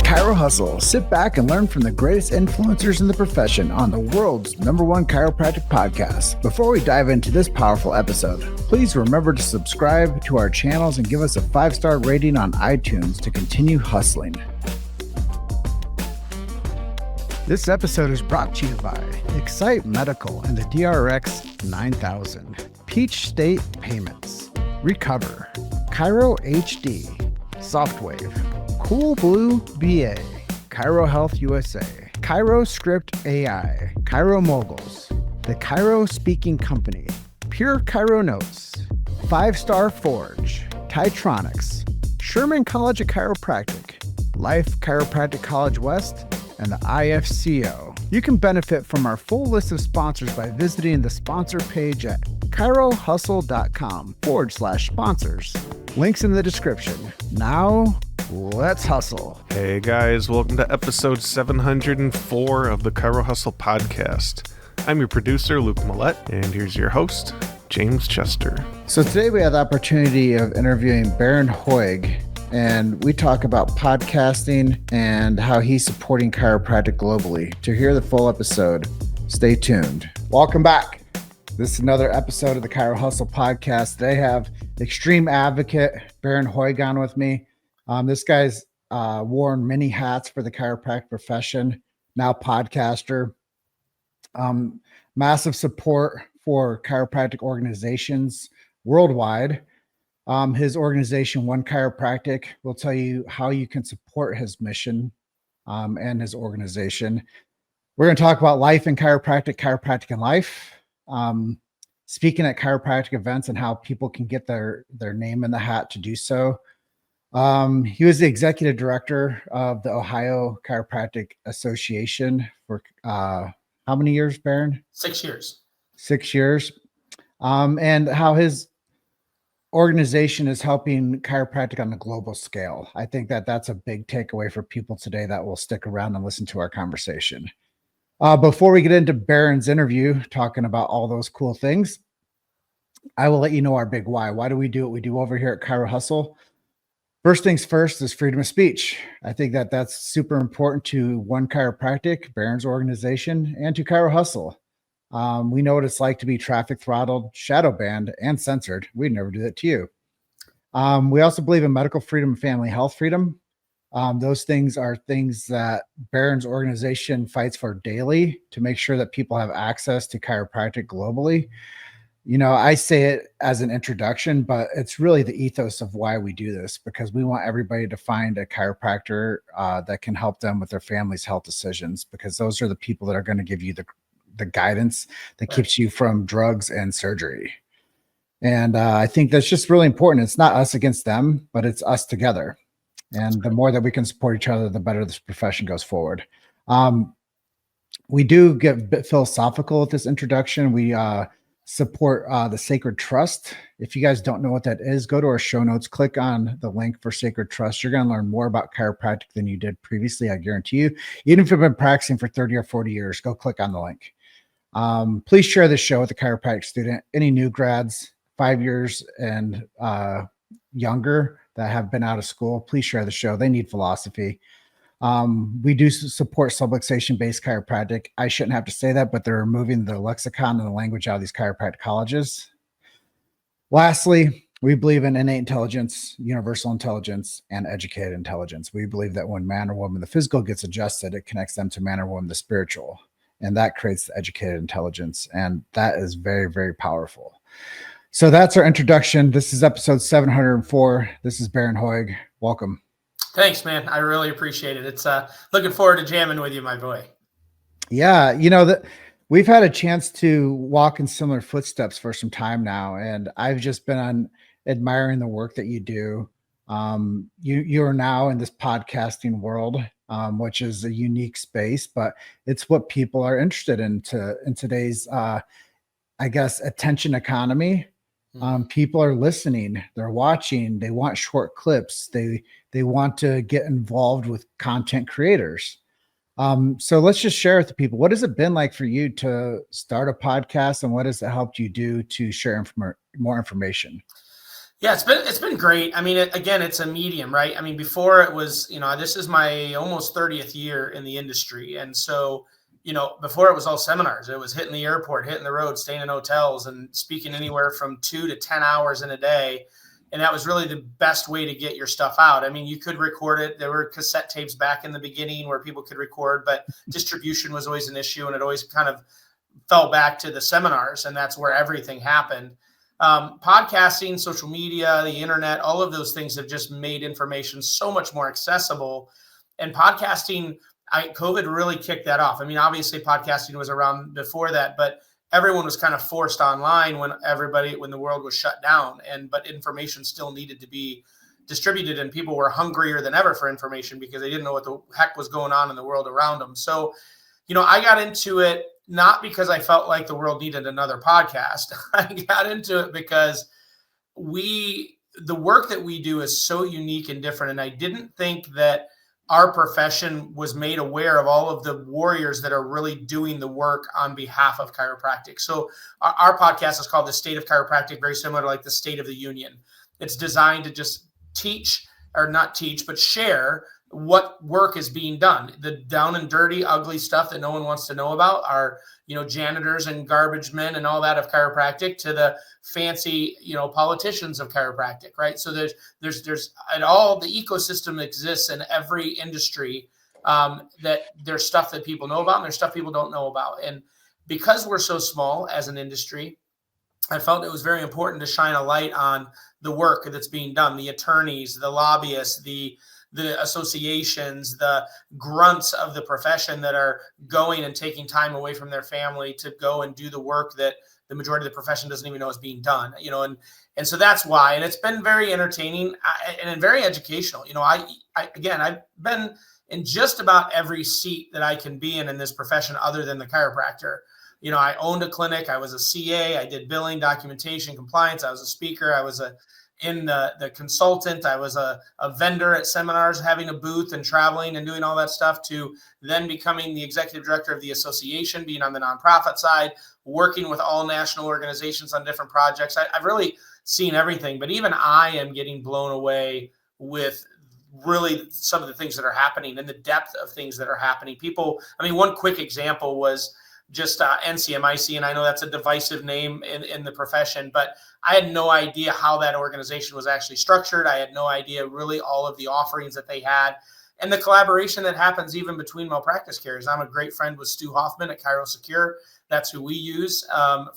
Chiro Hustle. Sit back and learn from the greatest influencers in the profession on the world's #1 chiropractic podcast. Before we dive into this powerful episode, please remember to subscribe to our channels and give us a 5-star rating on iTunes to continue hustling. This episode is brought to you by Excite Medical and the DRX 9000, Peach State Payments, Recover, Chiro HD, Softwave, Cool Blue BA, Chiro Health USA, Chiro Script AI, Chiro Moguls, The Chiro Speaking Company, Pure Chiro Notes, 5-Star Forge, Titronics, Sherman College of Chiropractic, Life Chiropractic College West, and the IFCO. You can benefit from our full list of sponsors by visiting the sponsor page at chirohustle.com/sponsors. Links in the description. Now, let's hustle. Hey guys, welcome to episode 704 of the Chiro Hustle Podcast. I'm your producer, Luke Millette, and here's your host, James Chester. So today we have the opportunity of interviewing Bharon Hoag, and we talk about podcasting and how he's supporting chiropractic globally. To hear the full episode, stay tuned. Welcome back. This is another episode of the Chiro Hustle Podcast. Today I have extreme advocate Bharon Hoag on with me. This guy's worn many hats for the chiropractic profession, now podcaster. Massive support for chiropractic organizations worldwide. His organization, OneChiropractic, will tell you how you can support his mission and his organization. We're going to talk about life in chiropractic, chiropractic in life, speaking at chiropractic events and how people can get their name in the hat to do so. He was the executive director of the Ohio Chiropractic Association for how many years, Bharon? 6 years. 6 years. And how his organization is helping chiropractic on a global scale. I think that that's a big takeaway for people today that will stick around and listen to our conversation. Before we get into Bharon's interview, talking about all those cool things, I will let you know our big why. Why do we do what we do over here at Chiro Hustle? First things first is freedom of speech. I think that that's super important to OneChiropractic, Bharon's organization, and to Chiro Hustle. We know what it's like to be traffic throttled, shadow banned, and censored. We'd never do that to you. We also believe in medical freedom and family health freedom. Those things are things that Bharon's organization fights for daily to make sure that people have access to chiropractic globally. You know, I say it as an introduction, but it's really the ethos of why we do this, because we want everybody to find a chiropractor that can help them with their family's health decisions, because those are the people that are going to give you the guidance that keeps you from drugs and surgery. And I think that's just really important. It's not us against them, but it's us together. And the more that we can support each other, the better this profession goes forward. We do get a bit philosophical with this introduction. We support the Sacred Trust. If you guys don't know what that is, go to our show notes, click on the link for Sacred Trust. You're going to learn more about chiropractic than you did previously, I guarantee you. Even if you've been practicing for 30 or 40 years, go click on the link. Please share this show with a chiropractic student, any new grads, 5 years and younger that have been out of school. Please share the show. They need philosophy. We do support subluxation-based chiropractic. I shouldn't have to say that, but they're removing the lexicon and the language out of these chiropractic colleges. Lastly, we believe in innate intelligence, universal intelligence, and educated intelligence. We believe that when man or woman, the physical gets adjusted, it connects them to man or woman, the spiritual. And that creates the educated intelligence. And that is very, very powerful. So that's our introduction. This is episode 704. This is Bharon Hoag. Welcome. Thanks, man. I really appreciate it. It's looking forward to jamming with you, my boy. Yeah, you know that we've had a chance to walk in similar footsteps for some time now, and I've just been admiring the work that you do. You are now in this podcasting world, which is a unique space, but it's what people are interested in today's, I guess, attention economy. People are listening, they're watching, they want short clips, they want to get involved with content creators. So let's just share with the people, what has it been like for you to start a podcast, and what has it helped you do to share more information? Yeah, it's been great. I mean, again, it's a medium, right? I mean, before it was, this is my almost 30th year in the industry. And so, before it was all seminars. It was hitting the airport, hitting the road, staying in hotels and speaking anywhere from 2 to 10 hours in a day. And that was really the best way to get your stuff out. I mean, you could record it. There were cassette tapes back in the beginning where people could record, but distribution was always an issue, and it always kind of fell back to the seminars, and that's where everything happened. Podcasting, social media, the internet, all of those things have just made information so much more accessible. And podcasting, COVID really kicked that off. I mean, obviously podcasting was around before that, but everyone was kind of forced online when the world was shut down, but information still needed to be distributed, and people were hungrier than ever for information because they didn't know what the heck was going on in the world around them. So, I got into it not because I felt like the world needed another podcast. I got into it because the work that we do is so unique and different. And I didn't think that our profession was made aware of all of the warriors that are really doing the work on behalf of chiropractic. So our podcast is called The State of Chiropractic, very similar to like the State of the Union. It's designed to just share what work is being done. The down and dirty, ugly stuff that no one wants to know about are, janitors and garbage men and all that of chiropractic, to the fancy, politicians of chiropractic, right? So there's and all the ecosystem exists in every industry, that there's stuff that people know about and there's stuff people don't know about. And because we're so small as an industry, I felt it was very important to shine a light on the work that's being done, the attorneys, the lobbyists, the associations, the grunts of the profession that are going and taking time away from their family to go and do the work that the majority of the profession doesn't even know is being done, and so that's why. And it's been very entertaining and very educational. I've been in just about every seat that I can be in this profession other than the chiropractor. I owned a clinic. I was a CA. I did billing, documentation, compliance. I was a speaker. I was in the consultant. I was a vendor at seminars, having a booth and traveling and doing all that stuff, to then becoming the executive director of the association, being on the nonprofit side, working with all national organizations on different projects. I've really seen everything, but even I am getting blown away with really some of the things that are happening and the depth of things that are happening. One quick example was just NCMIC, and I know that's a divisive name in the profession, but I had no idea how that organization was actually structured. I had no idea really all of the offerings that they had and the collaboration that happens even between malpractice carriers. I'm a great friend with Stu Hoffman at Chiro Secure. That's who we use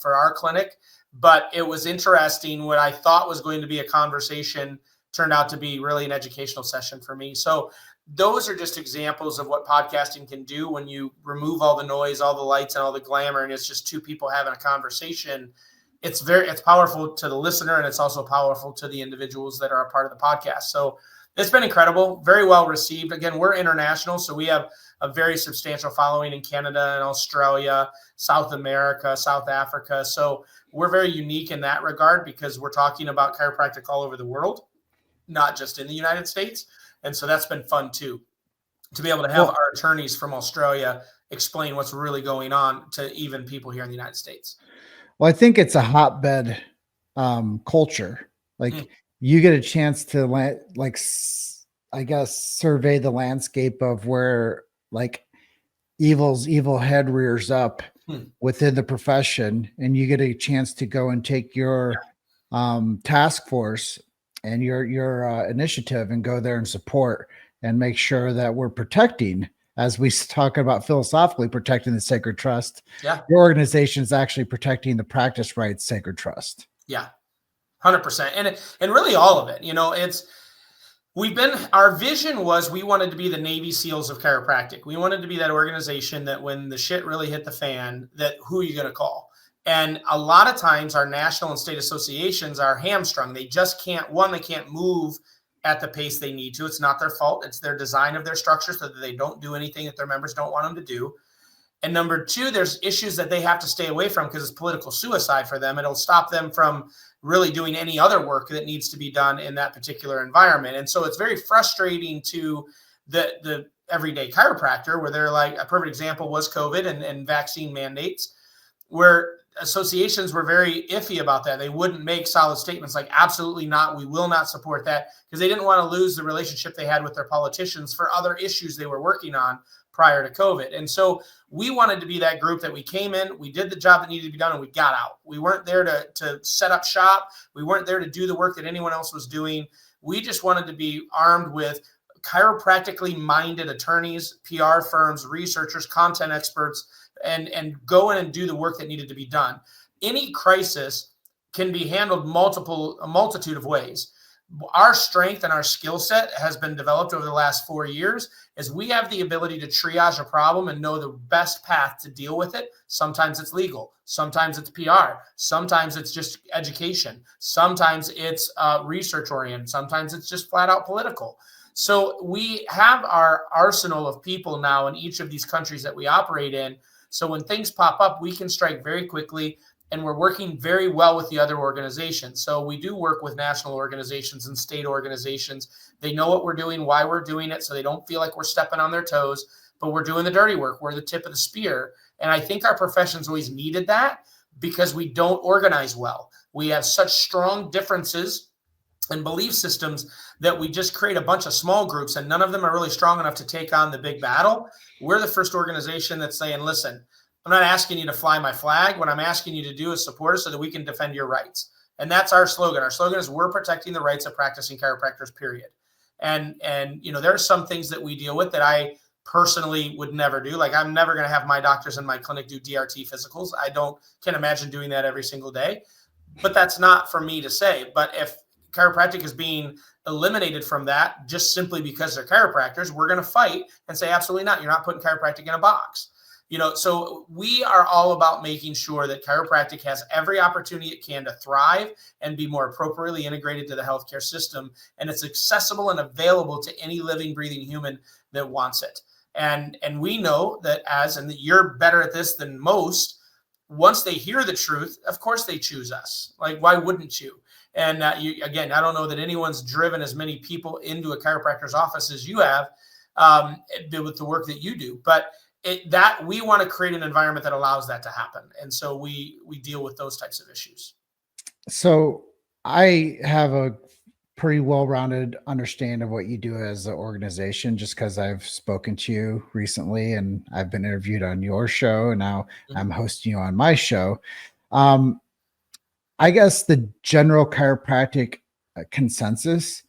for our clinic. But it was interesting. What I thought was going to be a conversation turned out to be really an educational session for me. So those are just examples of what podcasting can do when you remove all the noise, all the lights, and all the glamour, and it's just two people having a conversation. It's powerful to the listener, and it's also powerful to the individuals that are a part of the podcast. So it's been incredible, very well received. Again, we're international, so we have a very substantial following in Canada and Australia, South America, South Africa. So we're very unique in that regard because we're talking about chiropractic all over the world, not just in the United States. And so that's been fun too, to be able to have our attorneys from Australia explain what's really going on to even people here in the United States. Well, I think it's a hotbed culture. Like you get a chance to survey the landscape of where like evil head rears up within the profession, and you get a chance to go and take your task force and your initiative and go there and support and make sure that we're protecting, as we talk about philosophically, protecting the sacred trust. Yeah. Your organization is actually protecting the practice rights sacred trust. Yeah, 100%. And really all of it, our vision was we wanted to be the Navy SEALs of chiropractic. We wanted to be that organization that when the shit really hit the fan, that who are you going to call? And a lot of times our national and state associations are hamstrung. They just can't move at the pace they need to. It's not their fault. It's their design of their structure so that they don't do anything that their members don't want them to do. And number two, there's issues that they have to stay away from because it's political suicide for them. It'll stop them from really doing any other work that needs to be done in that particular environment. And so it's very frustrating to the everyday chiropractor, where they're like, a perfect example was COVID and vaccine mandates, where associations were very iffy about that. They wouldn't make solid statements like, absolutely not, we will not support that, because they didn't want to lose the relationship they had with their politicians for other issues they were working on prior to COVID. And so we wanted to be that group that we came in, we did the job that needed to be done, and we got out. We weren't there to set up shop. We weren't there to do the work that anyone else was doing. We just wanted to be armed with chiropractically minded attorneys, PR firms, researchers, content experts, and go in and do the work that needed to be done. Any crisis can be handled a multitude of ways. Our strength and our skill set has been developed over the last 4 years as we have the ability to triage a problem and know the best path to deal with it. Sometimes it's legal. Sometimes it's PR. Sometimes it's just education. Sometimes it's research oriented. Sometimes it's just flat out political. So we have our arsenal of people now in each of these countries that we operate in. So when things pop up, we can strike very quickly, and we're working very well with the other organizations. So we do work with national organizations and state organizations. They know what we're doing, why we're doing it, so they don't feel like we're stepping on their toes, but we're doing the dirty work. We're the tip of the spear. And I think our profession's always needed that because we don't organize well. We have such strong differences and belief systems that we just create a bunch of small groups, and none of them are really strong enough to take on the big battle. We're the first organization that's saying, listen, I'm not asking you to fly my flag. What I'm asking you to do is support us so that we can defend your rights. And that's our slogan. Our slogan is, we're protecting the rights of practicing chiropractors, period. And there are some things that we deal with that I personally would never do. Like, I'm never going to have my doctors in my clinic do DRT physicals. Can't imagine doing that every single day, but that's not for me to say. But if chiropractic is being eliminated from that just simply because they're chiropractors, we're going to fight and say, absolutely not. You're not putting chiropractic in a box. So we are all about making sure that chiropractic has every opportunity it can to thrive and be more appropriately integrated to the healthcare system. And it's accessible and available to any living, breathing human that wants it. And we know that and you're better at this than most, once they hear the truth, of course they choose us. Like, why wouldn't you? And again, I don't know that anyone's driven as many people into a chiropractor's office as you have with the work that you do. But we want to create an environment that allows that to happen. And so we deal with those types of issues. So I have a pretty well-rounded understanding of what you do as an organization, just because I've spoken to you recently and I've been interviewed on your show, and now I'm hosting you on my show. I guess the general chiropractic consensus,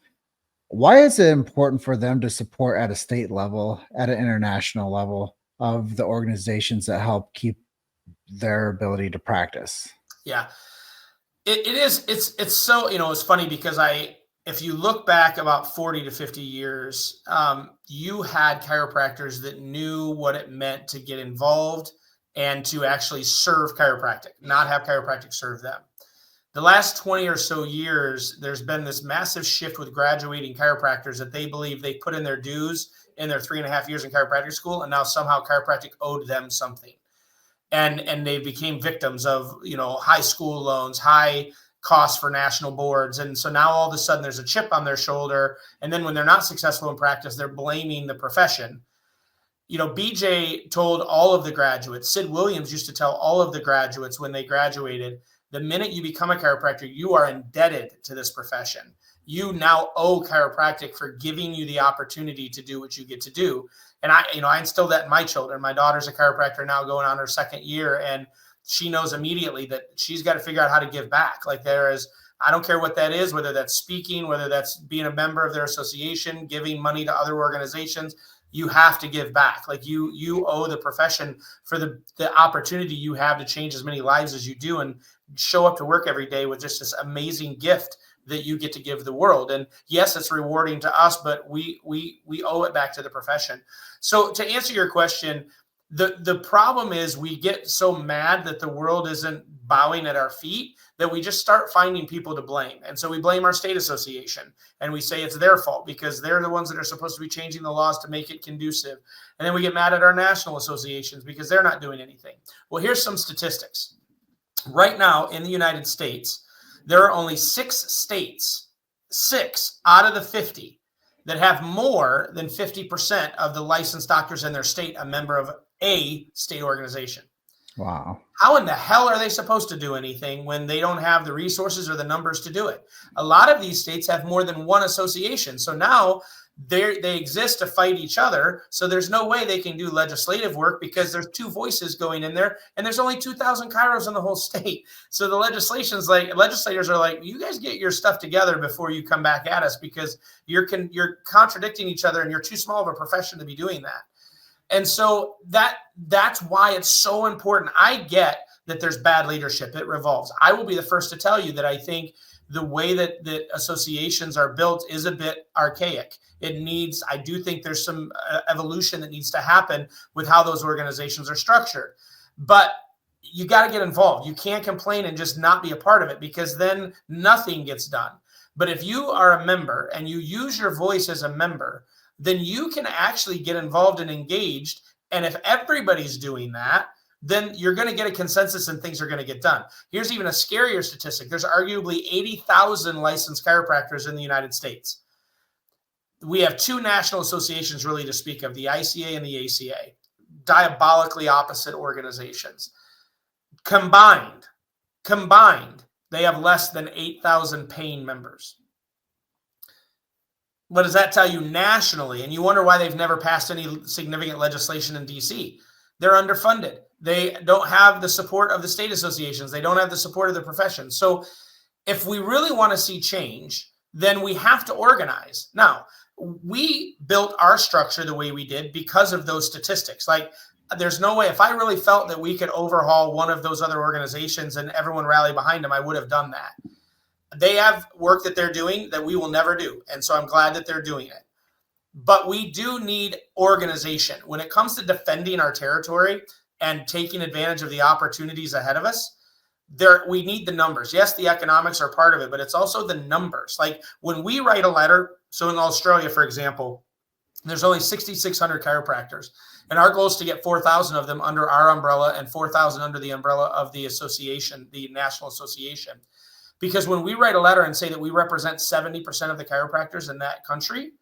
why is it important for them to support at a state level, at an international level, of the organizations that help keep their ability to practice? Yeah, it is. It's so, it's funny because if you look back about 40 to 50 years, you had chiropractors that knew what it meant to get involved and to actually serve chiropractic, not have chiropractic serve them. The last 20 or so years, there's been this massive shift with graduating chiropractors that they believe they put in their dues in their 3.5 years in chiropractic school, and now somehow chiropractic owed them something. And they became victims of, high school loans, high costs for national boards. And so now all of a sudden there's a chip on their shoulder. And then when they're not successful in practice, they're blaming the profession. BJ told all of the graduates, Sid Williams used to tell all of the graduates when they graduated, the minute you become a chiropractor, you are indebted to this profession. You now owe chiropractic for giving you the opportunity to do what you get to do. And I instilled that in my children. My daughter's a chiropractor now going on her second year, and she knows immediately that she's got to figure out how to give back. Like, I don't care what that is, whether that's speaking, whether that's being a member of their association, giving money to other organizations, you have to give back. Like, you owe the profession for the opportunity you have to change as many lives as you do and show up to work every day with just this amazing gift that you get to give the world. And yes, it's rewarding to us, but we owe it back to the profession. So to answer your question, the problem is we get so mad that the world isn't bowing at our feet that we just start finding people to blame. And so we blame our state association and we say it's their fault because they're the ones that are supposed to be changing the laws to make it conducive. And then we get mad at our national associations because they're not doing anything. Well, here's some statistics. Right now in the United States, there are only 6 states, 6 out of the 50, that have more than 50% of the licensed doctors in their state a member of a state organization. Wow. How in the hell are they supposed to do anything when they don't have the resources or the numbers to do it? A lot of these states have more than one association. So now they exist to fight each other. So there's no way they can do legislative work because there's two voices going in there and there's only 2,000 chiros in the whole state. So the legislators are like, you guys get your stuff together before you come back at us, because you're contradicting each other and you're too small of a profession to be doing that. And so that's why it's so important. I get that there's bad leadership. It revolves. I will be the first to tell you that I think the way that associations are built is a bit archaic. I do think there's some evolution that needs to happen with how those organizations are structured. But you got to get involved. You can't complain and just not be a part of it, because then nothing gets done. But if you are a member and you use your voice as a member, then you can actually get involved and engaged. And if everybody's doing that, then you're going to get a consensus and things are going to get done. Here's even a scarier statistic. There's arguably 80,000 licensed chiropractors in the United States. We have two national associations really to speak of, the ICA and the ACA, diabolically opposite organizations. Combined, they have less than 8,000 paying members. What does that tell you nationally? And you wonder why they've never passed any significant legislation in DC. They're underfunded. They don't have the support of the state associations. They don't have the support of the profession. So if we really want to see change, then we have to organize. Now, we built our structure the way we did because of those statistics. Like, there's no way, if I really felt that we could overhaul one of those other organizations and everyone rally behind them, I would have done that. They have work that they're doing that we will never do. And so I'm glad that they're doing it. But we do need organization. When it comes to defending our territory and taking advantage of the opportunities ahead of us, we need the numbers. Yes, the economics are part of it, but it's also the numbers. Like when we write a letter, so in Australia, for example, there's only 6,600 chiropractors. And our goal is to get 4,000 of them under our umbrella and 4,000 under the umbrella of the association, the national association. Because when we write a letter and say that we represent 70% of the chiropractors in that country,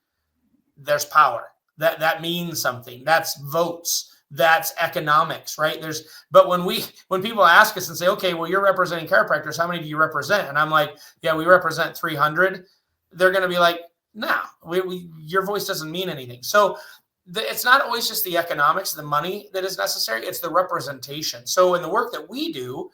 there's power. That means something. That's votes. That's economics, right? But when people ask us and say, okay, well, you're representing chiropractors, how many do you represent? And I'm like, yeah, we represent 300. They're going to be like, no, your voice doesn't mean anything. So it's not always just the economics, the money that is necessary. It's the representation. So in the work that we do,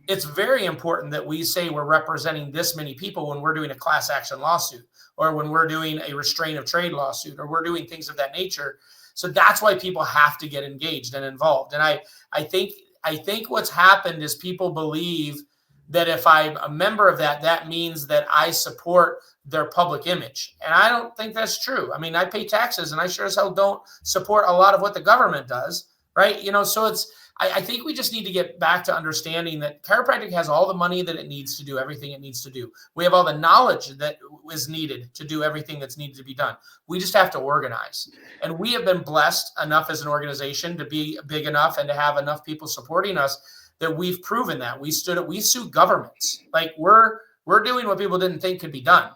it's very important that we say we're representing this many people when we're doing a class action lawsuit, or when we're doing a restraint of trade lawsuit, or we're doing things of that nature. So that's why people have to get engaged and involved. And I think what's happened is people believe that if I'm a member of that means that I support their public image. And I don't think that's true. I mean, I pay taxes and I sure as hell don't support a lot of what the government does, right? So I think we just need to get back to understanding that chiropractic has all the money that it needs to do everything it needs to do. We have all the knowledge that is needed to do everything that's needed to be done. We just have to organize. And we have been blessed enough as an organization to be big enough and to have enough people supporting us that we've proven that. We sue governments. Like we're doing what people didn't think could be done.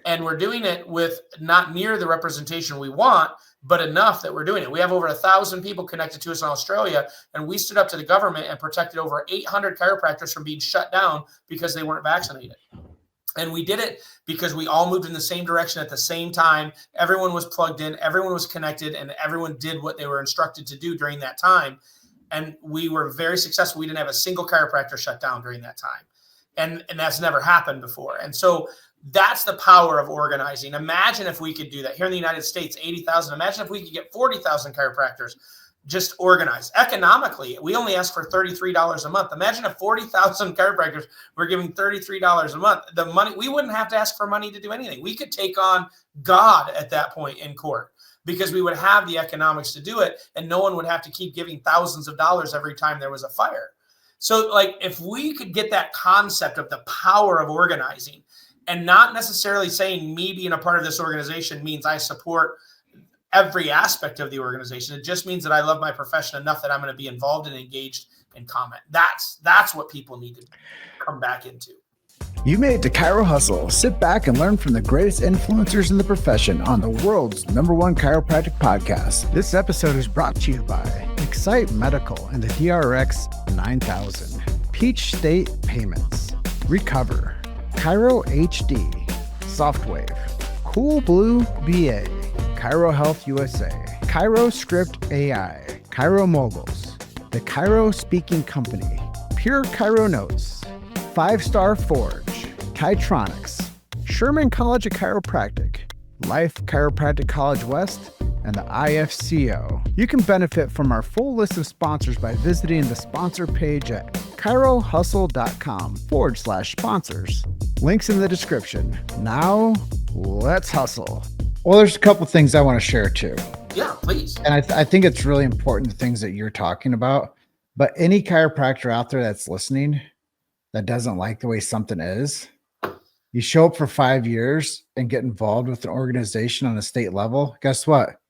And we're doing it with not near the representation we want, but enough that we're doing it. We have over 1,000 people connected to us in Australia, and we stood up to the government and protected over 800 chiropractors from being shut down because they weren't vaccinated. And we did it because we all moved in the same direction at the same time. Everyone was plugged in, everyone was connected, and everyone did what they were instructed to do during that time. And we were very successful. We didn't have a single chiropractor shut down during that time. And that's never happened before. And so that's the power of organizing. Imagine if we could do that here in the United States, 80,000. Imagine if we could get 40,000 chiropractors just organized. Economically, we only ask for $33 a month. Imagine if 40,000 chiropractors were giving $33 a month. The money, we wouldn't have to ask for money to do anything. We could take on God at that point in court because we would have the economics to do it, and no one would have to keep giving thousands of dollars every time there was a fire. So like if we could get that concept of the power of organizing, and not necessarily saying me being a part of this organization means I support every aspect of the organization. It just means that I love my profession enough that I'm going to be involved and engaged and comment. That's what people need to come back into. You made it to Chiro Hustle. Sit back and learn from the greatest influencers in the profession on the world's #1 chiropractic podcast. This episode is brought to you by Excite Medical and the DRX 9000. Peach State Payments. Recover. Chiro HD. Softwave. Cool Blue BA. Chiro Health USA. Chiro Script AI. Chiro Moguls. The Chiro Speaking Company. Pure Chiro Notes. 5-Star Forge. Titronics. Sherman College of Chiropractic. Life Chiropractic College West, and the IFCO. You can benefit from our full list of sponsors by visiting the sponsor page at chirohustle.com/sponsors. Links in the description. Now, let's hustle. Well, there's a couple things I want to share too. Yeah, please. And I think it's really important, the things that you're talking about. But any chiropractor out there that's listening that doesn't like the way something is, you show up for 5 years and get involved with an organization on a state level. Guess what?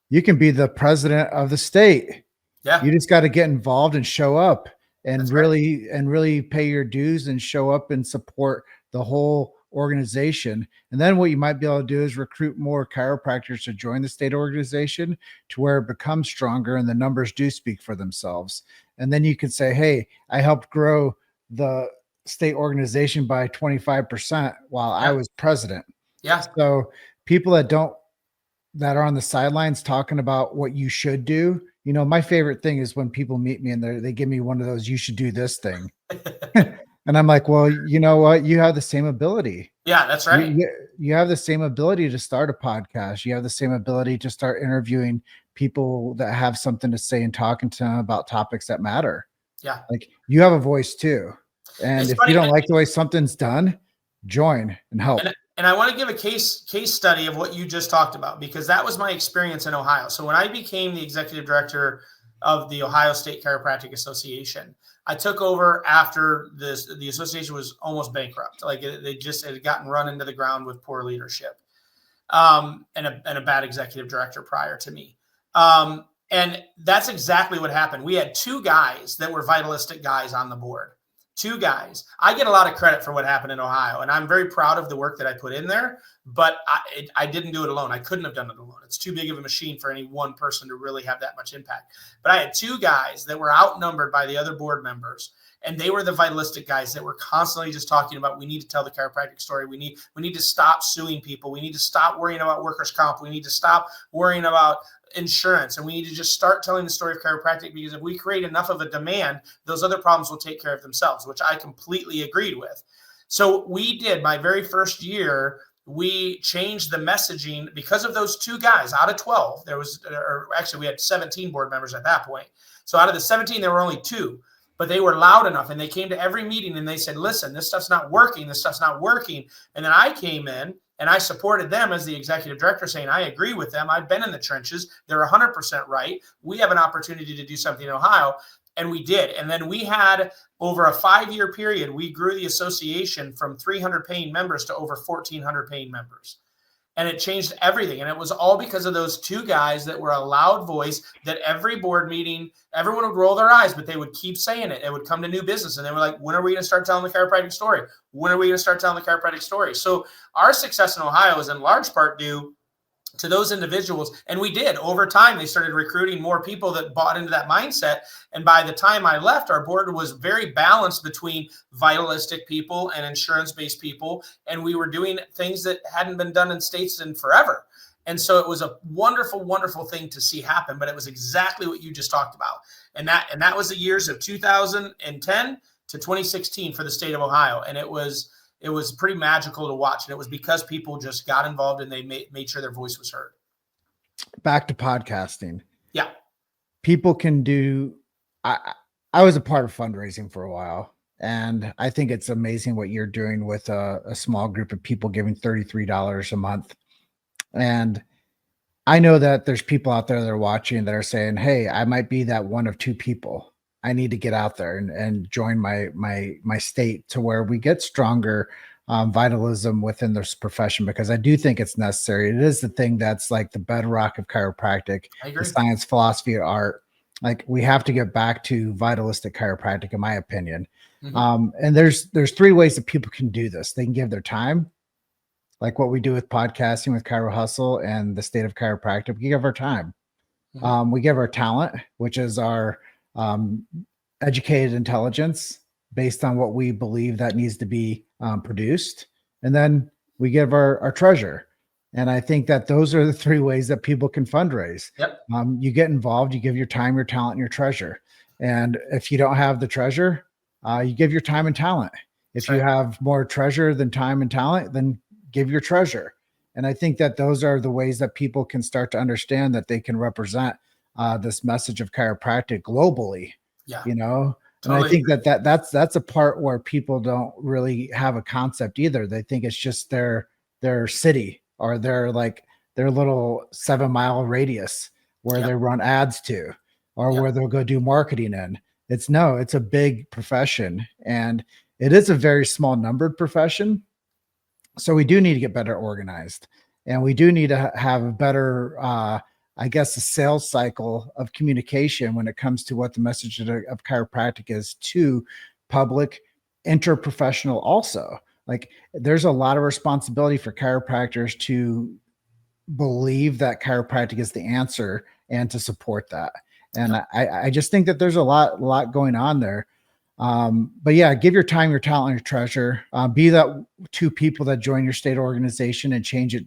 You can be the president of the state. Yeah. You just got to get involved and show up and That's really pay your dues and show up and support the whole organization. And then what you might be able to do is recruit more chiropractors to join the state organization to where it becomes stronger and the numbers do speak for themselves. And then you can say, hey, I helped grow the state organization by 25% while I was president. Yeah. So people that are on the sidelines talking about what you should do, you know, my favorite thing is when people meet me and they give me one of those, you should do this thing. And I'm like, well, you know what? You have the same ability. Yeah, that's right. You have the same ability to start a podcast. You have the same ability to start interviewing people that have something to say and talking to them about topics that matter. Yeah. Like you have a voice too. And It's if funny, you don't like the way something's done, join and help. And I want to give a case study of what you just talked about, because that was my experience in Ohio. So when I became the executive director of the Ohio State Chiropractic Association, I took over after the association was almost bankrupt. Like it had gotten run into the ground with poor leadership, and a bad executive director prior to me. And that's exactly what happened. We had 2 guys that were vitalistic guys on the board. 2 guys. I get a lot of credit for what happened in Ohio, and I'm very proud of the work that I put in there, but I didn't do it alone. I couldn't have done it alone. It's too big of a machine for any one person to really have that much impact. But I had 2 guys that were outnumbered by the other board members, and they were the vitalistic guys that were constantly just talking about, we need to tell the chiropractic story. We need to stop suing people. We need to stop worrying about workers' comp. We need to stop worrying about insurance, and we need to just start telling the story of chiropractic, because if we create enough of a demand, those other problems will take care of themselves, which I completely agreed with. So we did, my very first year, we changed the messaging because of those 2 guys out of 12. We had 17 board members at that point. So out of the 17, there were only 2, but they were loud enough, and they came to every meeting and they said, listen, this stuff's not working. This stuff's not working. And then I came in and I supported them as the executive director, saying, I agree with them. I've been in the trenches. They're 100% right. We have an opportunity to do something in Ohio. And we did. And then we had, over a 5-year period, we grew the association from 300 paying members to over 1,400 paying members. And it changed everything. And it was all because of those 2 guys that were a loud voice, that every board meeting, everyone would roll their eyes, but they would keep saying it. It would come to new business. And they were like, when are we going to start telling the chiropractic story? When are we going to start telling the chiropractic story? So our success in Ohio is in large part due to those individuals. And we did. Over time, they started recruiting more people that bought into that mindset. And by the time I left, our board was very balanced between vitalistic people and insurance-based people. And we were doing things that hadn't been done in states in forever. And so it was a wonderful, wonderful thing to see happen. But it was exactly what you just talked about. And that was the years of 2010 to 2016 for the state of Ohio. And it was pretty magical to watch. And it was because people just got involved and they made sure their voice was heard. Back to podcasting. Yeah. People can do, I was a part of fundraising for a while, and I think it's amazing what you're doing with a small group of people giving $33 a month. And I know that there's people out there that are watching that are saying, hey, I might be that one of 2 people. I need to get out there and join my state to where we get stronger vitalism within this profession, because I do think it's necessary. It is the thing that's like the bedrock of chiropractic, the science, philosophy, art. Like we have to get back to vitalistic chiropractic, in my opinion. Mm-hmm. And there's 3 ways that people can do this. They can give their time, like what we do with podcasting with Chiro Hustle and the State of Chiropractic. We give our time. We give our talent, which is our educated intelligence based on what we believe that needs to be produced. And then we give our treasure. And I think that those are the three ways that people can fundraise. Yep. You get involved, you give your time, your talent, and your treasure. And if you don't have the treasure, you give your time and talent. If you have more treasure than time and talent, then give your treasure. And I think that those are the ways that people can start to understand that they can represent this message of chiropractic globally. Yeah. Totally. And I think that's a part where people don't really have a concept either. They think it's just their city or their little 7-mile radius where they run ads to, or where they'll go do marketing in. It's a big profession, and it is a very small numbered profession. So we do need to get better organized, and we do need to have a better, a sales cycle of communication when it comes to what the message of chiropractic is to public, interprofessional also. Like, there's a lot of responsibility for chiropractors to believe that chiropractic is the answer and to support that. And I just think that there's a lot going on there. But yeah, give your time, your talent, and your treasure. Be that two people that join your state organization and change it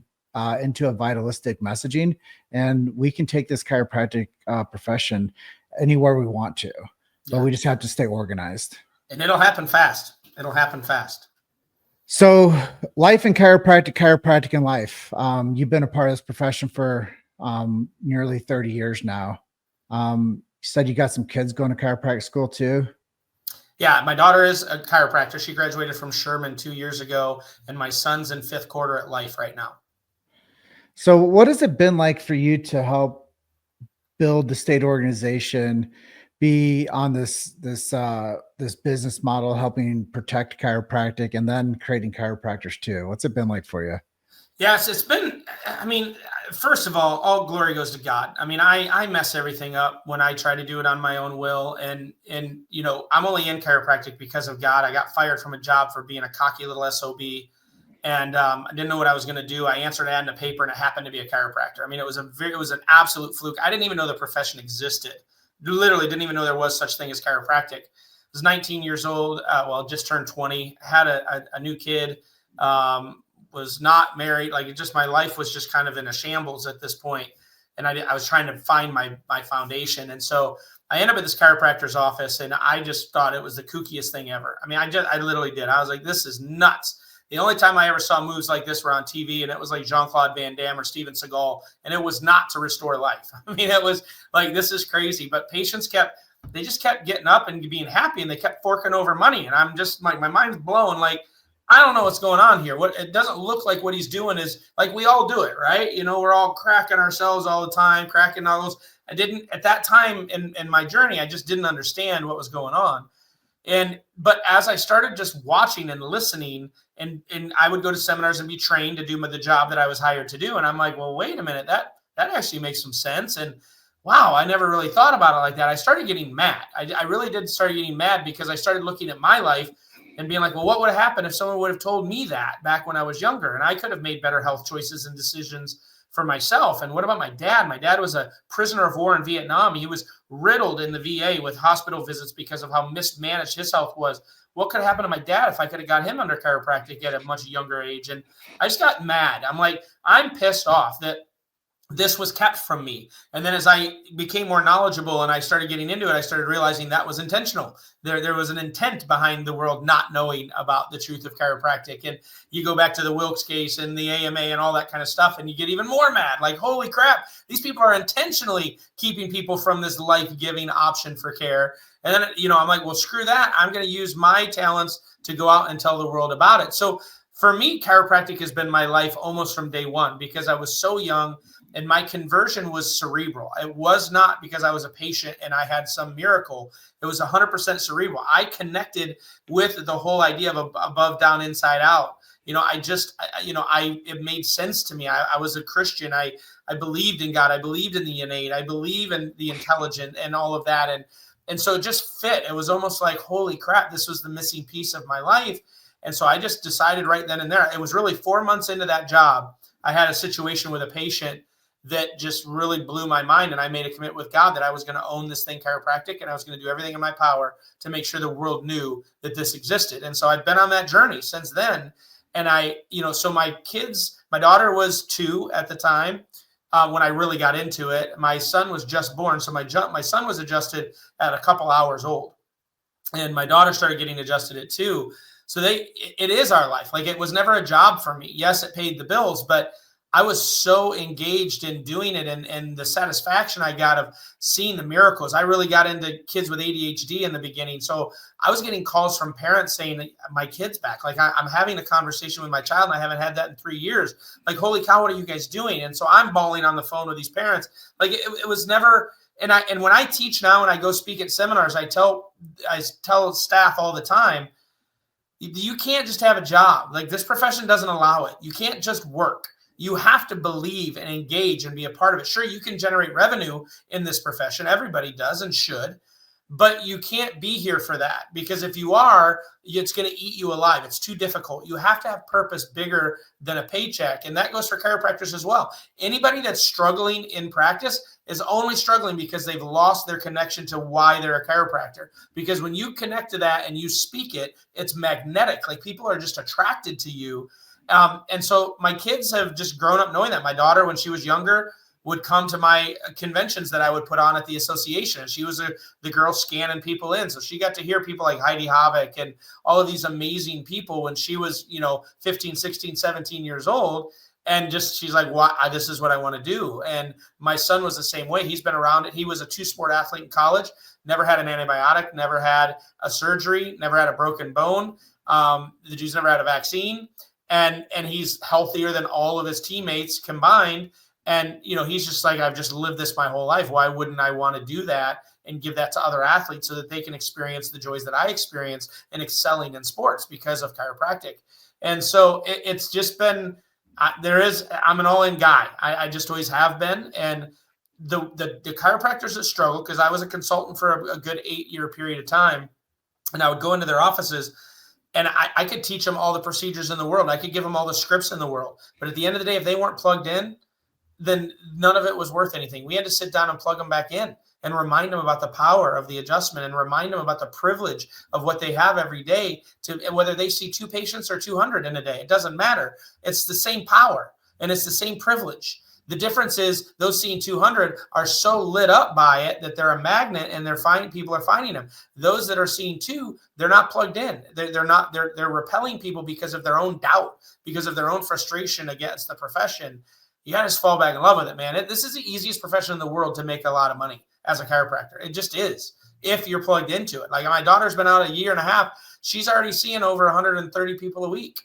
into a vitalistic messaging. And we can take this chiropractic profession anywhere we want to, but we just have to stay organized. And it'll happen fast. So life in chiropractic in life. You've been a part of this profession for nearly 30 years now. You said you got some kids going to chiropractic school too. Yeah, my daughter is a chiropractor. She graduated from Sherman 2 years ago, and my son's in 5th quarter at Life right now. So what has it been like for you to help build the state organization, be on this business model, helping protect chiropractic and then creating chiropractors too? What's it been like for you? Yes, it's been, first of all glory goes to God. I mess everything up when I try to do it on my own will. And I'm only in chiropractic because of God. I got fired from a job for being a cocky little SOB. And I didn't know what I was going to do. I answered an ad in a paper, and it happened to be a chiropractor. It was an absolute fluke. I didn't even know the profession existed. Literally didn't even know there was such thing as chiropractic. I was 19 years old. Just turned 20, had a new kid, was not married. My life was just kind of in a shambles at this point. And I was trying to find my foundation. And so I ended up at this chiropractor's office, and I just thought it was the kookiest thing ever. I literally did. I was like, this is nuts. The only time I ever saw moves like this were on TV, and it was like Jean-Claude Van Damme or Steven Seagal, and it was not to restore life. It was like, this is crazy. But patients just kept getting up and being happy, and they kept forking over money. And I'm just like, my mind's blown. Like, I don't know what's going on here. It doesn't look like what he's doing is like, we all do it, right? We're all cracking ourselves all the time, cracking all those. I didn't at that time in my journey, I just didn't understand what was going on. But as I started just watching and listening, and I would go to seminars and be trained to do the job that I was hired to do. And I'm like, well, wait a minute, that actually makes some sense. And wow, I never really thought about it like that. I started getting mad. I really did start getting mad because I started looking at my life and being like, well, what would have happened if someone would have told me that back when I was younger? And I could have made better health choices and decisions for myself. And what about my dad? My dad was a prisoner of war in Vietnam. He was riddled in the VA with hospital visits because of how mismanaged his health was. What could have happened to my dad if I could have got him under chiropractic at a much younger age? And I just got mad. I'm like, I'm pissed off that this was kept from me. And then as I became more knowledgeable and I started getting into it, I started realizing that was intentional. There was an intent behind the world not knowing about the truth of chiropractic. And you go back to the Wilkes case and the AMA and all that kind of stuff, and you get even more mad. Like, holy crap, these people are intentionally keeping people from this life-giving option for care. And then, I'm like, well, screw that. I'm going to use my talents to go out and tell the world about it. So for me, chiropractic has been my life almost from day one, because I was so young. And my conversion was cerebral. It was not because I was a patient and I had some miracle. It was 100% cerebral. I connected with the whole idea of above, down, inside out. It made sense to me. I was a Christian. I believed in God. I believed in the innate. I believe in the intelligent and all of that. And so it just fit. It was almost like, holy crap, this was the missing piece of my life. And so I just decided right then and there. It was really 4 months into that job. I had a situation with a patient that just really blew my mind. And I made a commitment with God that I was going to own this thing, chiropractic, and I was going to do everything in my power to make sure the world knew that this existed. And so I've been on that journey since then. And so my kids, my daughter was 2 at the time when I really got into it. My son was just born. So my son was adjusted at a couple hours old, and my daughter started getting adjusted at 2. So it is our life. Like, it was never a job for me. Yes, it paid the bills, but I was so engaged in doing it, and the satisfaction I got of seeing the miracles. I really got into kids with ADHD in the beginning. So I was getting calls from parents saying, my kid's back. Like, I'm having a conversation with my child, and I haven't had that in 3 years. Like, holy cow, what are you guys doing? And so I'm bawling on the phone with these parents. Like, it was never, and when I teach now and I go speak at seminars, I tell staff all the time, you can't just have a job. Like, this profession doesn't allow it. You can't just work. You have to believe and engage and be a part of it. Sure, you can generate revenue in this profession. Everybody does and should, but you can't be here for that, because if you are, it's going to eat you alive. It's too difficult. You have to have purpose bigger than a paycheck. And that goes for chiropractors as well. Anybody that's struggling in practice is only struggling because they've lost their connection to why they're a chiropractor. Because when you connect to that and you speak it, it's magnetic. Like, people are just attracted to you. And so my kids have just grown up knowing that. My daughter, when she was younger, would come to my conventions that I would put on at the association. And she was the girl scanning people in. So she got to hear people like Heidi Havik and all of these amazing people when she was, 15, 16, 17 years old. And she's like, this is what I want to do. And my son was the same way. He's been around it. He was a 2-sport athlete in college, never had an antibiotic, never had a surgery, never had a broken bone. The dude's never had a vaccine. And he's healthier than all of his teammates combined. And, he's just like, I've just lived this my whole life. Why wouldn't I want to do that and give that to other athletes so that they can experience the joys that I experience in excelling in sports because of chiropractic? And so it's just been, I'm an all-in guy. I just always have been. And the chiropractors that struggle, because I was a consultant for a good 8-year period of time, and I would go into their offices, and I could teach them all the procedures in the world. I could give them all the scripts in the world. But at the end of the day, if they weren't plugged in, then none of it was worth anything. We had to sit down and plug them back in and remind them about the power of the adjustment and remind them about the privilege of what they have every day, to whether they see 2 patients or 200 in a day. It doesn't matter. It's the same power and it's the same privilege. The difference is those seeing 200 are so lit up by it that they're a magnet, and people are finding them. Those that are seeing 2, they're not plugged in. They're repelling people because of their own doubt, because of their own frustration against the profession. You got to just fall back in love with it, man. This is the easiest profession in the world to make a lot of money as a chiropractor. It just is, if you're plugged into it. Like, my daughter's been out a year and a half. She's already seeing over 130 people a week.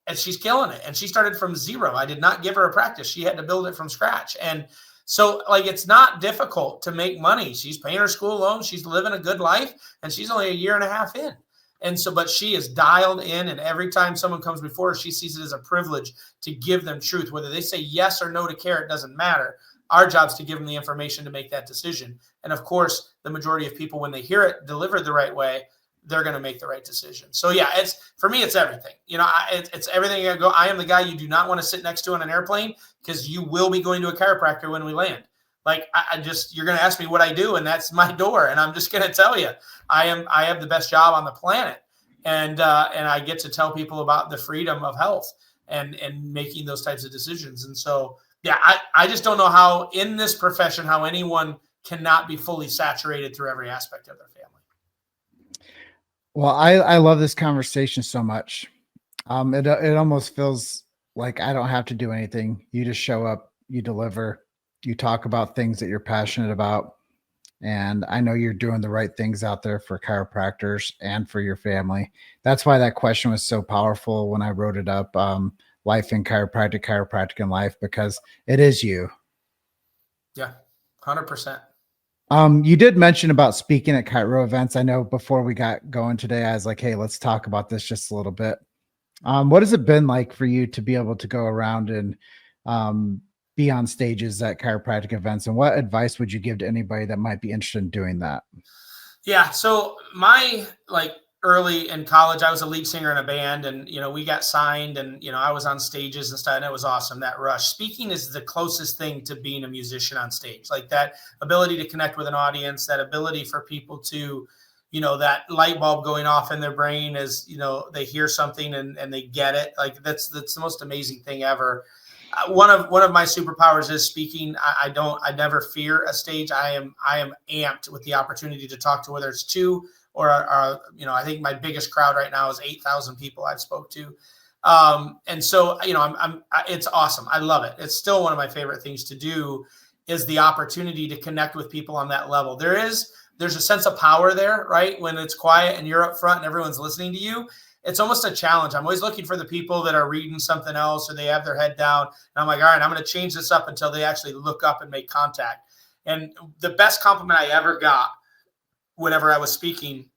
And she's killing it. And she started from zero. I did not give her a practice. She had to build it from scratch. And so, it's not difficult to make money. She's paying her school loans. She's living a good life. And she's only a year and a half in. And so, but she is dialed in. And every time someone comes before her, she sees it as a privilege to give them truth. Whether they say yes or no to care, it doesn't matter. Our job is to give them the information to make that decision. And of course, the majority of people, when they hear it delivered the right way, they're going to make the right decision. So yeah, for me, it's everything. It's everything. I am the guy you do not want to sit next to on an airplane, because you will be going to a chiropractor when we land. Like, you're going to ask me what I do, and that's my door. And I'm just going to tell you, I have the best job on the planet. And I get to tell people about the freedom of health and making those types of decisions. And so, yeah, I just don't know how in this profession, how anyone cannot be fully saturated through every aspect of their family. Well, I love this conversation so much. It almost feels like I don't have to do anything. You just show up, you deliver, you talk about things that you're passionate about. And I know you're doing the right things out there for chiropractors and for your family. That's why that question was so powerful when I wrote it up, life in chiropractic, chiropractic in life, because it is you. Yeah, 100%. You did mention about speaking at chiro events. I know before we got going today, I was like, hey, let's talk about this just a little bit. What has it been like for you to be able to go around and be on stages at chiropractic events? And what advice would you give to anybody that might be interested in doing that? Yeah. So my early in college, I was a lead singer in a band, and, we got signed, and, I was on stages and stuff, and it was awesome. That rush. Speaking is the closest thing to being a musician on stage, like that ability to connect with an audience, that ability for people to, that light bulb going off in their brain as, they hear something and they get it. Like that's the most amazing thing ever. One of my superpowers is speaking. I never fear a stage. I am amped with the opportunity to talk to, whether it's two or, I think my biggest crowd right now is 8,000 people I've spoke to. And so, it's awesome. I love it. It's still one of my favorite things to do, is the opportunity to connect with people on that level. There's a sense of power there, right? When it's quiet and you're up front and everyone's listening to you, it's almost a challenge. I'm always looking for the people that are reading something else, or they have their head down. And I'm like, all right, I'm going to change this up until they actually look up and make contact. And the best compliment I ever got whenever I was speaking,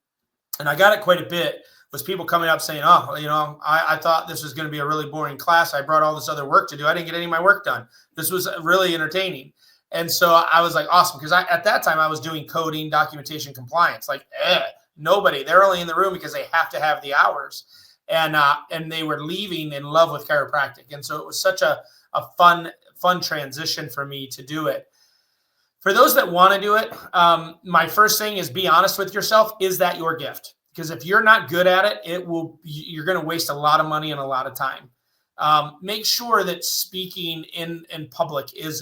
and I got it quite a bit, was people coming up saying, oh, I thought this was going to be a really boring class. I brought all this other work to do. I didn't get any of my work done. This was really entertaining. And so I was like, awesome. Because at that time I was doing coding, documentation, compliance, like nobody, they're only in the room because they have to have the hours. And they were leaving in love with chiropractic. And so it was such a fun transition for me to do it. For those that want to do it, my first thing is be honest with yourself. Is that your gift? Because if you're not good at it, you're going to waste a lot of money and a lot of time. Make sure that speaking in public is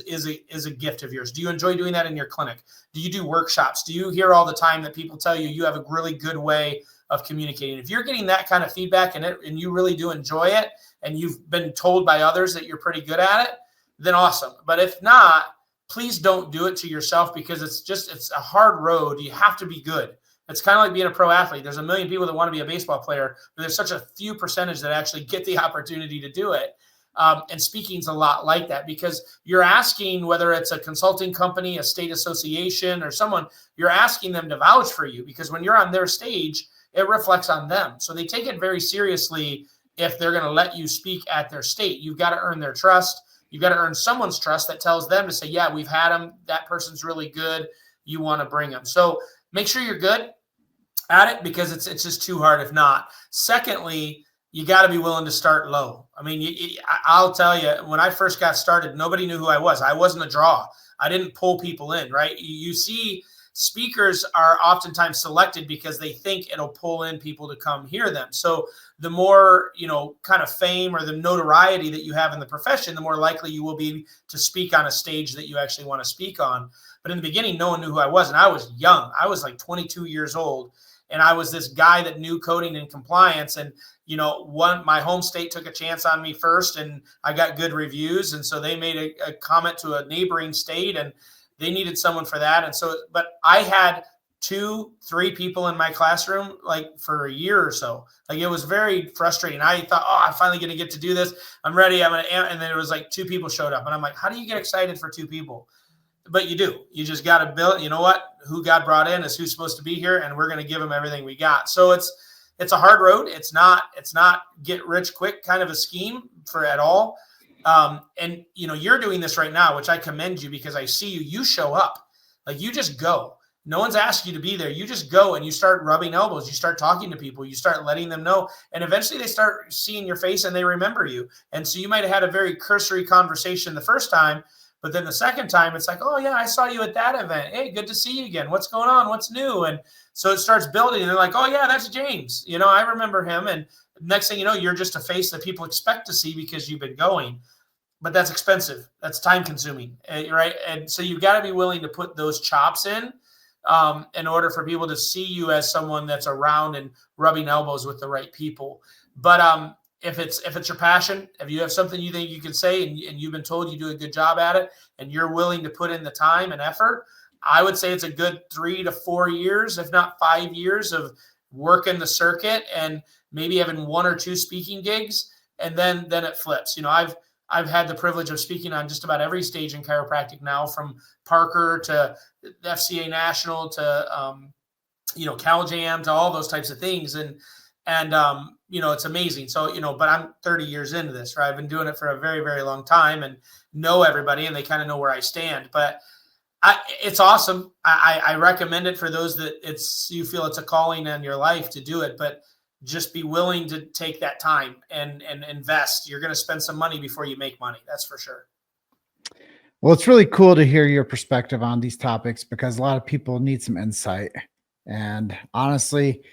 a gift of yours. Do you enjoy doing that in your clinic? Do you do workshops? Do you hear all the time that people tell you have a really good way of communicating? If you're getting that kind of feedback and you really do enjoy it, and you've been told by others that you're pretty good at it, then awesome. But if not, please don't do it to yourself, because it's a hard road. You have to be good. It's kind of like being a pro athlete. There's a million people that want to be a baseball player, but there's such a few percentage that actually get the opportunity to do it. And speaking's a lot like that, because you're asking, whether it's a consulting company, a state association, or someone, you're asking them to vouch for you, because when you're on their stage, it reflects on them. So they take it very seriously if they're going to let you speak at their state. You've got to earn their trust. You've got to earn someone's trust that tells them to say, yeah, we've had them. That person's really good. You want to bring them. So make sure you're good at it, because it's just too hard if not. Secondly, you got to be willing to start low. I mean, I'll tell you, when I first got started, nobody knew who I was. I wasn't a draw. I didn't pull people in, right? You see, speakers are oftentimes selected because they think it'll pull in people to come hear them. So the more, kind of fame or the notoriety that you have in the profession, the more likely you will be to speak on a stage that you actually want to speak on. But in the beginning, no one knew who I was. And I was young. I was like 22 years old. And I was this guy that knew coding and compliance. And, my home state took a chance on me first, and I got good reviews. And so they made a comment to a neighboring state, and they needed someone for that. And so, but I had 2-3 people in my classroom, like for a year or so. Like, it was very frustrating. I thought, I'm finally going to get to do this. I'm ready. And then it was like 2 people showed up, and I'm like, how do you get excited for 2 people? But you do. You just got to build. You know what? Who God brought in is who's supposed to be here, and we're going to give them everything we got. So it's a hard road. It's not get rich quick kind of a scheme for at all. And you're doing this right now, which I commend you, because I see you show up. Like, you just go. No one's asked you to be there. You just go and you start rubbing elbows. You start talking to people. You start letting them know. And eventually they start seeing your face and they remember you. And so you might have had a very cursory conversation the first time, but then the second time it's like, oh yeah, I saw you at that event. Hey, good to see you again. What's going on? What's new? And so it starts building, and they're like, oh yeah, that's James. I remember him. And next thing you know, you're just a face that people expect to see because you've been going. But that's expensive. That's time consuming, right? And so you've got to be willing to put those chops in order for people to see you as someone that's around and rubbing elbows with the right people. But if it's your passion, if you have something you think you can say and you've been told you do a good job at it, and you're willing to put in the time and effort, I would say it's a good 3 to 4 years, if not 5 years, of working the circuit and maybe having 1 or 2 speaking gigs, and then it flips. I've had the privilege of speaking on just about every stage in chiropractic now, from Parker to FCA National to CalJam to all those types of things, and it's amazing. So but I'm 30 years into this, right? I've been doing it for a very, very long time and know everybody, and they kind of know where I stand. But It's awesome. I recommend it for those that you feel it's a calling in your life to do it, but just be willing to take that time and invest. You're going to spend some money before you make money. That's for sure. Well, it's really cool to hear your perspective on these topics because a lot of people need some insight. And honestly,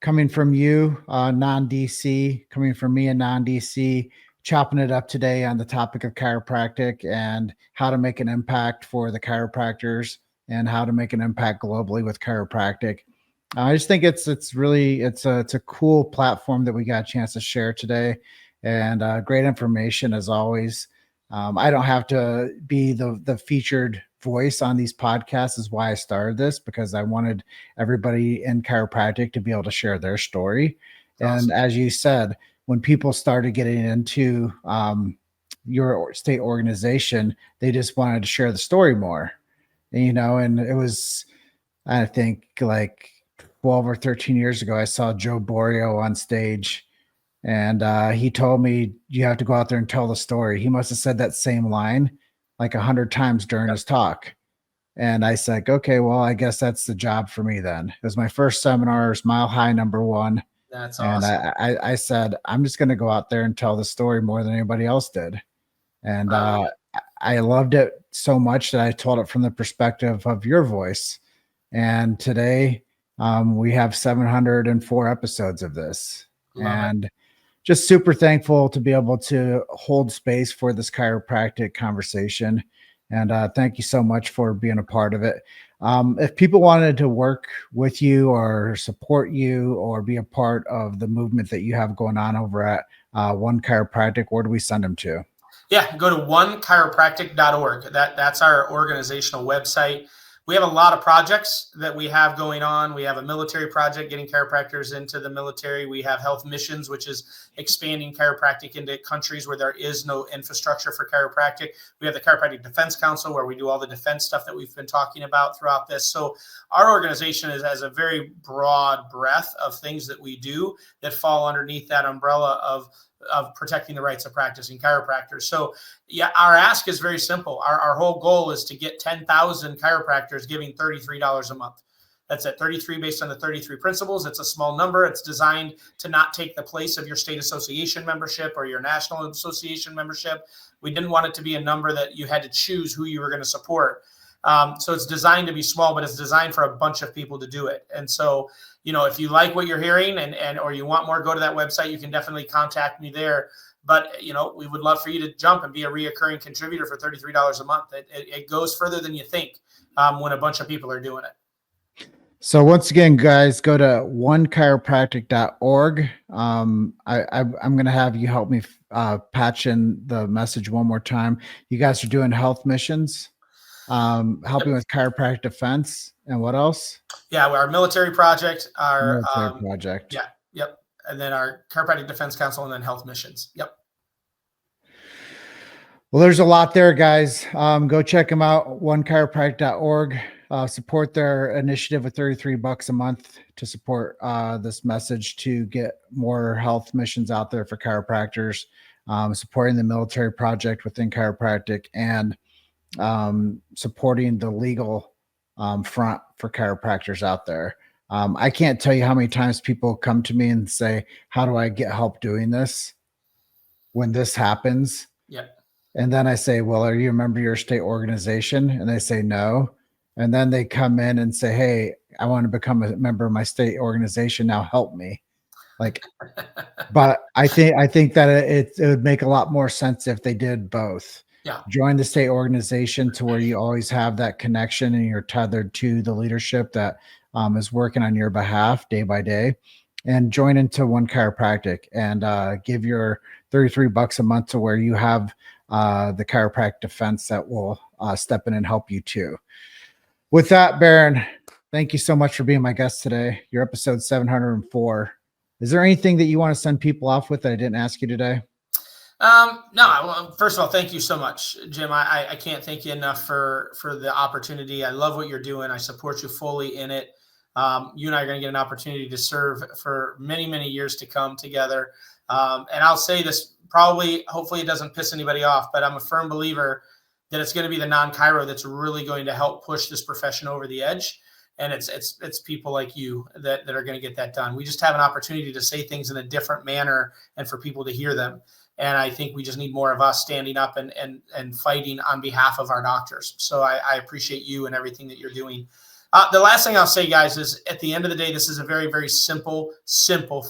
coming from you, non-DC, coming from me, a non-DC, chopping it up today on the topic of chiropractic and how to make an impact for the chiropractors and how to make an impact globally with chiropractic. I just think it's a cool platform that we got a chance to share today, and great information as always. I don't have to be the featured voice on these podcasts is why I started this, because I wanted everybody in chiropractic to be able to share their story. Awesome. And as you said, when people started getting into your state organization, they just wanted to share the story more, and it was, I think, like 12 or 13 years ago, I saw Joe Borio on stage. And he told me, you have to go out there and tell the story. He must have said that same line like 100 times during his talk. And I said, okay, well, I guess that's the job for me then. It was my first seminar, it was Mile High #1. That's and awesome. I said, I'm just going to go out there and tell the story more than anybody else did. And I loved it so much that I told it from the perspective of your voice. And today we have 704 episodes of this. And just super thankful to be able to hold space for this chiropractic conversation. And thank you so much for being a part of it. If people wanted to work with you or support you or be a part of the movement that you have going on over at One Chiropractic, where do we send them to? Yeah, go to onechiropractic.org. That's our organizational website. We have a lot of projects that we have going on. We have a military project, getting chiropractors into the military. We have health missions, which is expanding chiropractic into countries where there is no infrastructure for chiropractic. We have the Chiropractic Defense Council, where we do all the defense stuff that we've been talking about throughout this. So our organization has a very broad breadth of things that we do that fall underneath that umbrella of protecting the rights of practicing chiropractors. So yeah, our ask is very simple. Our whole goal is to get 10,000 chiropractors giving $33 a month. That's at 33 based on the 33 principles. It's a small number. It's designed to not take the place of your state association membership or your national association membership. We didn't want it to be a number that you had to choose who you were going to support. So it's designed to be small, but it's designed for a bunch of people to do it. And so, if you like what you're hearing or you want more, go to that website. You can definitely contact me there. But, we would love for you to jump and be a reoccurring contributor for $33 a month. It goes further than you think when a bunch of people are doing it. So once again, guys, go to onechiropractic.org. I'm going to have you help me patch in the message one more time. You guys are doing health missions, helping with chiropractic defense, and what else? Yeah, our military project, project. Yeah, yep. And then our Chiropractic Defense Council, and then health missions. Yep. Well, there's a lot there, guys. Go check them out, onechiropractic.org. Support their initiative with $33 a month to support this message to get more health missions out there for chiropractors, supporting the military project within chiropractic, and supporting the legal front for chiropractors out there. I can't tell you how many times people come to me and say, how do I get help doing this when this happens? Yeah. And then I say, well, are you a member of your state organization? And they say no. And then they come in and say, hey, I want to become a member of my state organization. Now help me. But I think that it would make a lot more sense if they did both. Yeah. Join the state organization to where you always have that connection and you're tethered to the leadership that is working on your behalf day by day, and join into One Chiropractic and give your $33 a month to where you have the chiropractic defense that will step in and help you too. With that, Bharon, thank you so much for being my guest today. Your episode 704. Is there anything that you want to send people off with that I didn't ask you today? No, first of all, thank you so much, Jim. I can't thank you enough for the opportunity. I love what you're doing. I support you fully in it. You and I are going to get an opportunity to serve for many, many years to come together. And I'll say this hopefully it doesn't piss anybody off, but I'm a firm believer that it's going to be the non-chiro that's really going to help push this profession over the edge. And it's people like you that are going to get that done. We just have an opportunity to say things in a different manner and for people to hear them. And I think we just need more of us standing up and fighting on behalf of our doctors. So I appreciate you and everything that you're doing. The last thing I'll say, guys, is at the end of the day, this is a very, very simple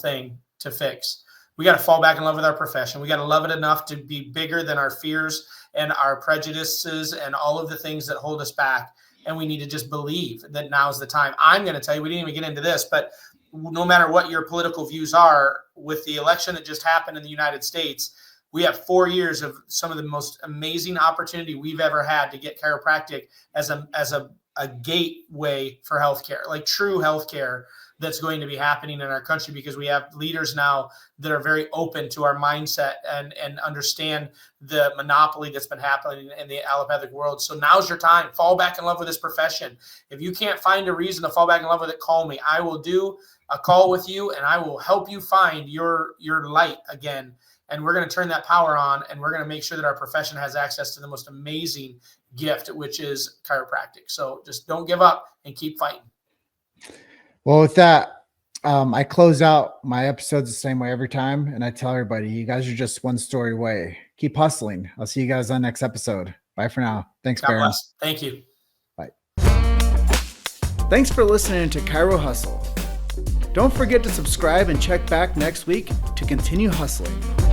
thing to fix. We got to fall back in love with our profession. We got to love it enough to be bigger than our fears and our prejudices and all of the things that hold us back. And we need to just believe that now's the time. I'm going to tell you, we didn't even get into this, but no matter what your political views are, with the election that just happened in the United States, we have 4 years of some of the most amazing opportunity we've ever had to get chiropractic as a gateway for healthcare, like true healthcare that's going to be happening in our country, because we have leaders now that are very open to our mindset and understand the monopoly that's been happening in the allopathic world. So now's your time. Fall back in love with this profession. If you can't find a reason to fall back in love with it, call me. I will do a call with you and I will help you find your light again. And we're going to turn that power on, and we're going to make sure that our profession has access to the most amazing gift, which is chiropractic. So just don't give up and keep fighting. Well, with that, I close out my episodes the same way every time. And I tell everybody, you guys are just one story away. Keep hustling. I'll see you guys on the next episode. Bye for now. Thanks, God Bharon. bless. Thank you. Bye. Thanks for listening to Chiro Hustle. Don't forget to subscribe and check back next week to continue hustling.